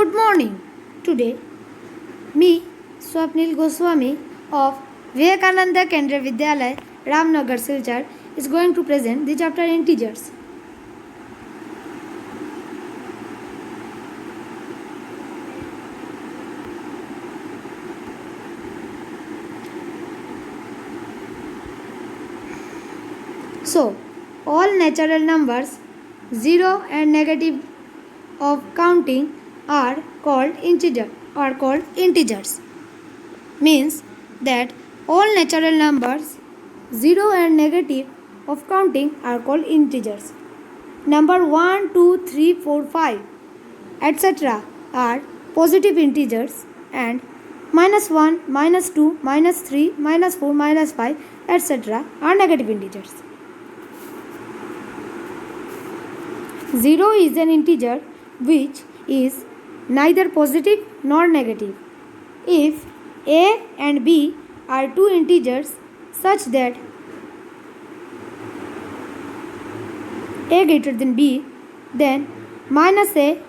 Good morning. Today, me, Swapnil Goswami of Vivekananda Kendra Vidyalaya, Ramnagar, Silchar, is going to present the chapter Integers. So, all natural numbers, 0 and negative of counting are called integers. Means that all natural numbers, 0 and negative of counting are called integers. Number 1, 2, 3, 4, 5, etc. are positive integers, and -1, -2, -3, -4, -5, etc. are negative integers. 0 is an integer which is neither positive nor negative. If a and b are two integers such that a greater than b, then minus a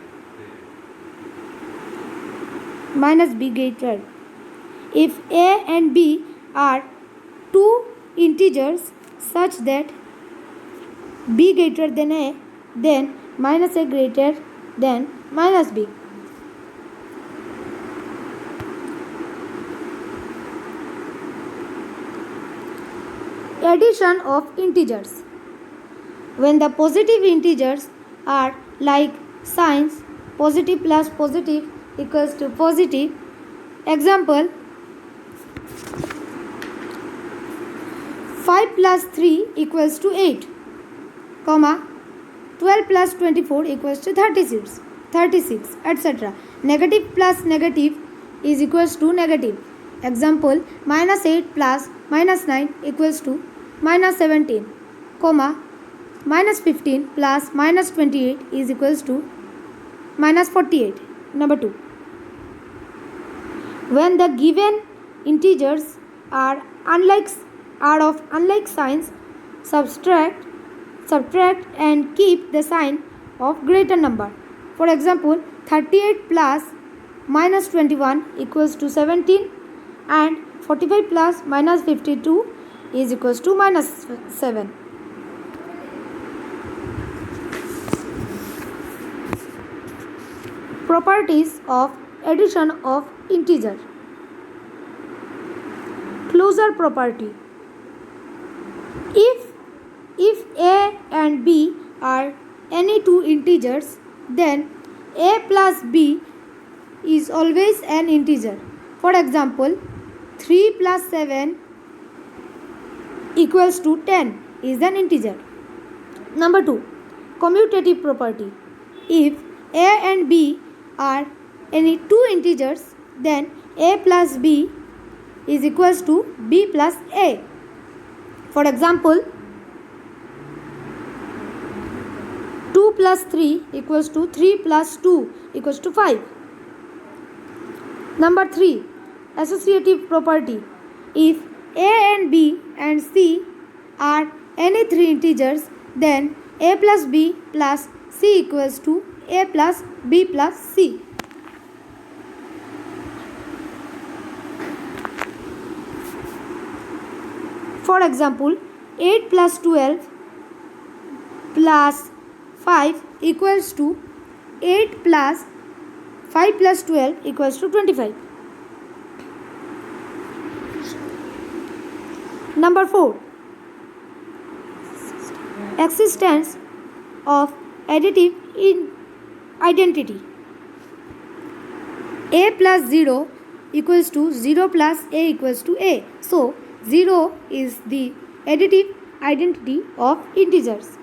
minus b greater. If a and b are two integers such that b greater than a, then minus a greater than minus b. Addition of integers. When the positive integers are like signs, positive plus positive equals to positive. Example, 5 plus 3 equals to 8, 12 plus 24 equals to 36, etc. Negative plus negative is equals to negative. Example, -8 plus -9 equals to -17, -15 plus -28 is equals to -48. Number 2. When the given integers are of unlike signs, subtract and keep the sign of greater number. For example, 38 plus -21 equals to 17, and 45 plus -52 is equals to -7. Properties of addition of integer. Closure property. If a and b are any two integers, then a plus b is always an integer. For example, 3 plus 7 equals to 10 is an integer. Number 2. Commutative property. If a and b are any two integers, then a plus b is equals to b plus a. For example, 2 plus 3 equals to 3 plus 2 equals to 5. Number 3. Associative property. If a and b and c are any three integers, then a plus b plus c equals to a plus b plus c. For example, 8 plus 12 plus 5 equals to 8 plus 5 plus 12 equals to 25. Number 4. Existence of additive identity. A plus 0 equals to 0 plus a equals to a. So, 0 is the additive identity of integers.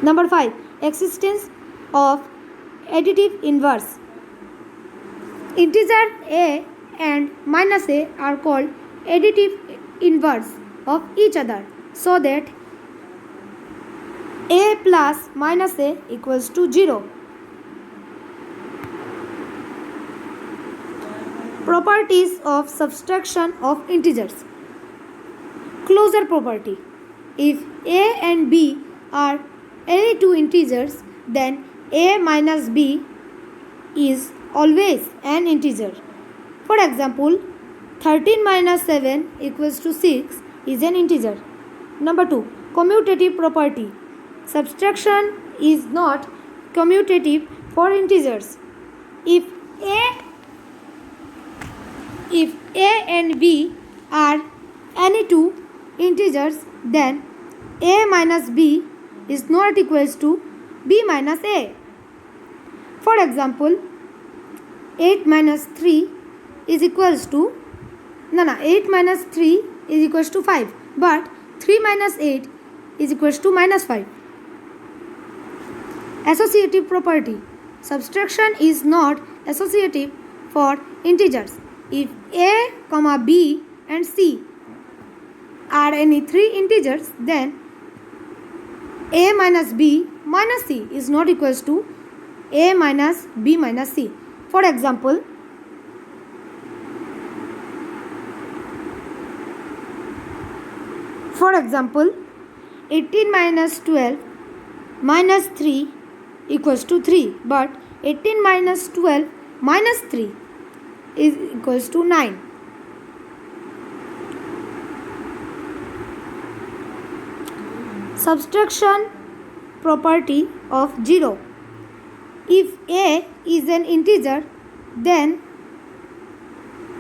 Number 5. Existence of additive inverse. Integer a and minus a are called additive inverse of each other, so that a plus minus a equals to 0. Properties of subtraction of integers. Closure property. If a and b are any two integers, then a minus b is always an integer. For example, 13 minus 7 equals to 6 is an integer. Number 2. Commutative property. Subtraction is not commutative for integers. If A and B are any two integers, then A minus B is not equals to B minus A. For example, 8 minus 3 is equals to 8 minus 3 is equals to 5, but 3 minus 8 is equals to minus 5. Associative property. Subtraction is not associative for integers. If A, B and C are any three integers, then A minus B minus C is not equals to A minus B minus C. For example, For example, 18 minus 12 minus 3 equals to 3, but 18 minus 12 minus 3 is equals to 9. Subtraction property of 0. If A is an integer, then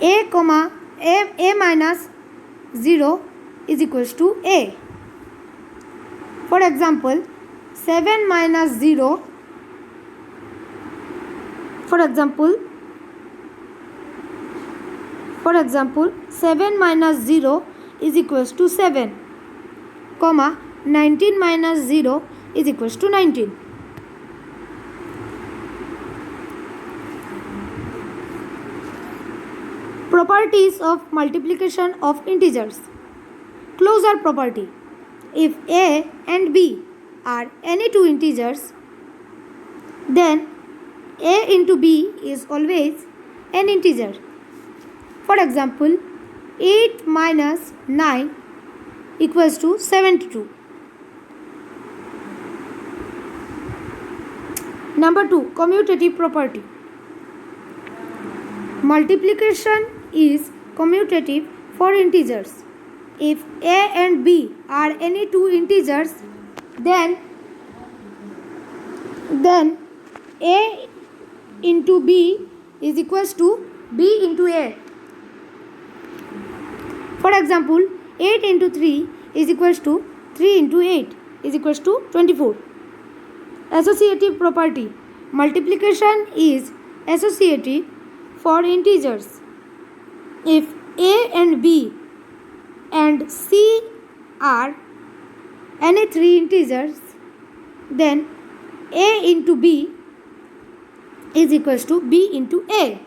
A minus 0 is equals to A. For example, 7 minus 0 7 minus 0 is equals to 7, 19 minus 0 is equals to 19. Properties of multiplication of integers. Closure property. If A and B are any two integers, then A into B is always an integer. For example, 8 minus 9 equals to 72. Number 2. Commutative property. Multiplication is commutative for integers. If A and B are any two integers, then A into B is equals to B into A. For example, 8 into 3 is equals to 3 into 8 is equals to 24. Associative property. Multiplication is associative for integers. If A and B and C are any three integers, then A into B is equals to B into A.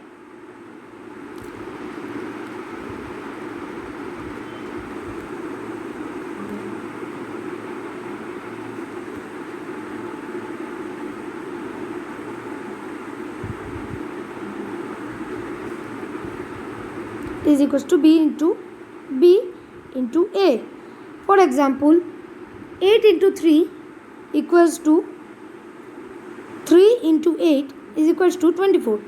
Is equals to B into A. For example, 8 into 3 equals to 3 into 8 is equals to 24.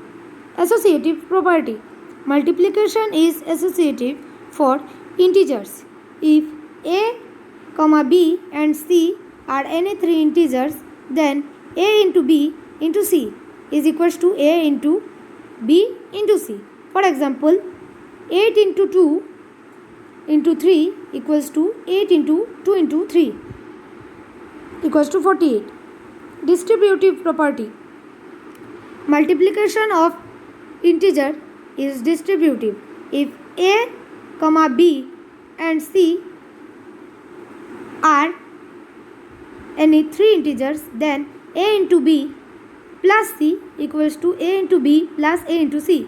Associative property. Multiplication is associative for integers. If A, B and C are any three integers, then A into B into C is equals to A into B into C. For example, 8 into 2 into 3 equals to 8 into 2 into 3 equals to 48. Distributive property. Multiplication of integer is distributive. If A, B and C are any three integers, then A into B plus C equals to A into B plus A into C.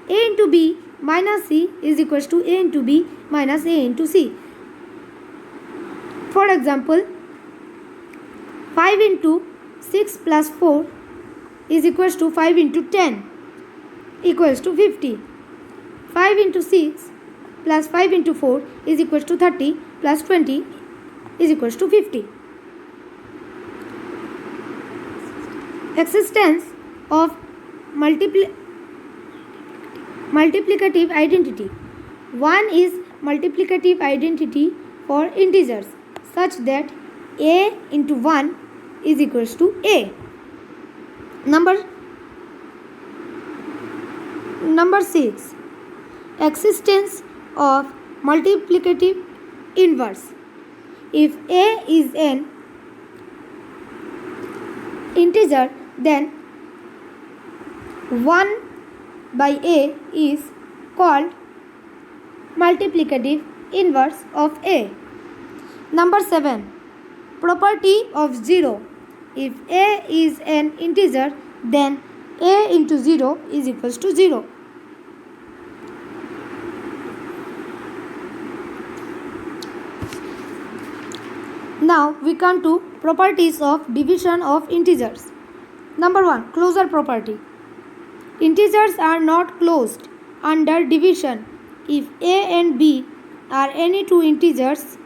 A into B minus C is equals to A into B minus A into C. For example, 5 into 6 plus 4 is equals to 5 into 10 equals to 50. 5 into 6 plus 5 into 4 is equals to 30 plus 20 is equals to 50. Existence of multiplicative identity. 1 is multiplicative identity for integers such that a into 1 is equals to a. Number 6. Existence of multiplicative inverse. If a is an integer, then 1 by a is called multiplicative inverse of a. Number 7. Property of 0. If a is an integer, then a into 0 is equals to 0. Now we come to properties of division of integers. Number 1. Closure property. Integers are not closed under division. If a and b are any two integers,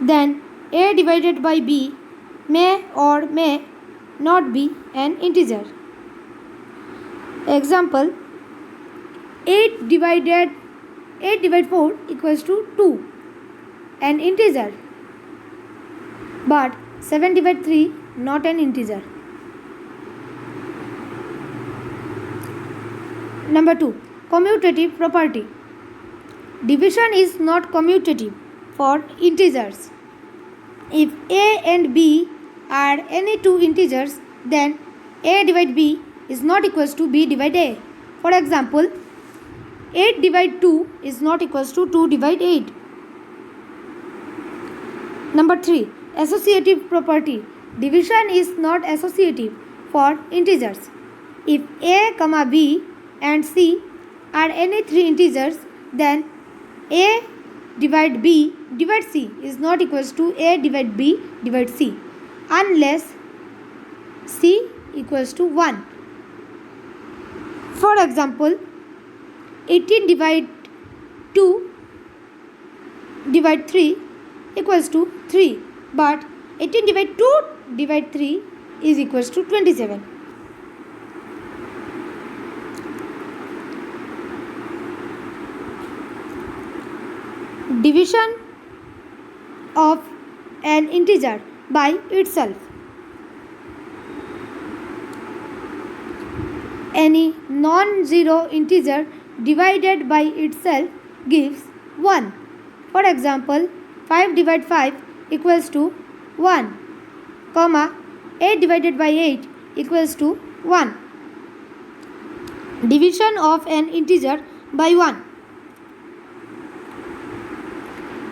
then a divided by b may or may not be an integer. Example, 8 divided 4 equals to 2, an integer. But 7 divided 3, not an integer. Number 2. Commutative property. Division is not commutative for integers. If a and b are any two integers, then a divided b is not equals to b divided a. For example, 8 divided 2 is not equals to 2 divided 8. Number 3. Associative property. Division is not associative for integers. If a, b and c are any three integers, then a divided b divided c is not equals to a divided b divided c unless c equals to 1. For example, 18 divided 2 divided 3 equals to 3, but 18 divided 2 divided 3 is equals to 27. Division of an integer by itself. Any non-zero integer divided by itself gives 1. For example, 5 divided 5 equals to 1, 8 divided by 8 equals to 1. Division of an integer by 1.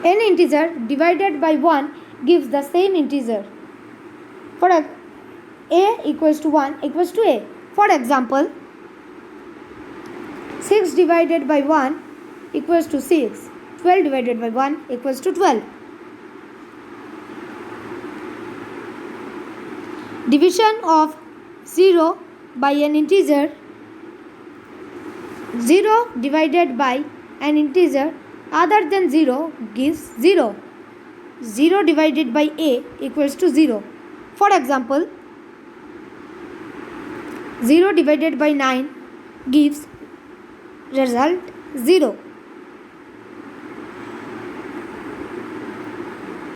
Any integer divided by 1 gives the same integer. For a equals to 1 equals to a. For example, 6 divided by 1 equals to 6. 12 divided by 1 equals to 12. Division of 0 by an integer. 0 divided by an integer other than 0 gives 0. 0 divided by a equals to 0. For example, 0 divided by 9 gives result 0.